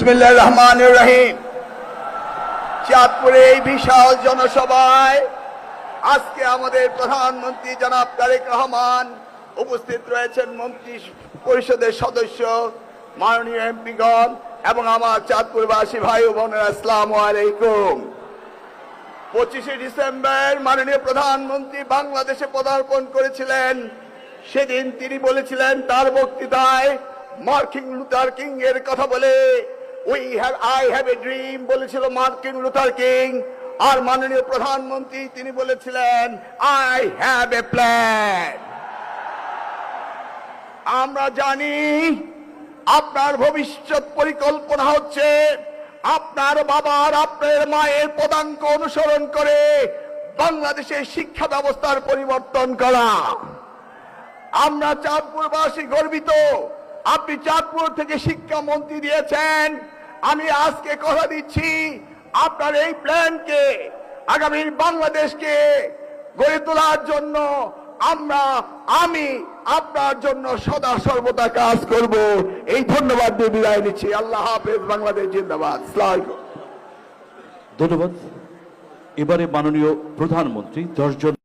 বিসমিল্লাহির রহমানির রহিম। চাঁদপুরে এই বিশাল জনসভায় আজকে আমাদের প্রধানমন্ত্রী জনাব তারেক রহমান উপস্থিত রয়েছেন, মন্ত্রী পরিষদের সদস্য, মাননীয় এমপিগণ এবং আমার চাঁদপুরবাসী ভাই ও বোনেরা, আসসালামু আলাইকুম। 25শে ডিসেম্বর মাননীয় প্রধানমন্ত্রী বাংলাদেশে পদার্পণ করেছিলেন। সেদিন তিনি বলেছিলেন তার বক্তৃতায় মার্টিন লুথার কিং এর কথা বলে, আই হ্যাভ এ ড্রিম বলেছিল মার্টিন লুথার কিং। আর মাননীয় প্রধানমন্ত্রী তিনি বলেছিলেন আই হ্যাভ এ প্ল্যান। আমরা জানি আপনার ভবিষ্যৎ পরিকল্পনা হচ্ছে আপনার বাবার, আপনার মায়ের পদাঙ্ক অনুসরণ করে বাংলাদেশের শিক্ষা ব্যবস্থার পরিবর্তন করা। আমরা চাঁদপুরবাসী গর্বিত, আপনি চাঁদপুর থেকে শিক্ষামন্ত্রী দিয়েছেন। আমি আজকে কথা দিচ্ছি, আপনার এই প্ল্যানকে, আগামীর বাংলাদেশকে গড়ে তোলার জন্য আমি আপনার জন্য সদা সর্বদা কাজ করব। এই ধন্যবাদ দিয়ে বিদায় নিচ্ছি। আল্লাহ হাফেজ। বাংলাদেশ জিন্দাবাদ। আসসালামু আলাইকুম। ধন্যবাদ। এবারে মাননীয় প্রধানমন্ত্রী 10 জন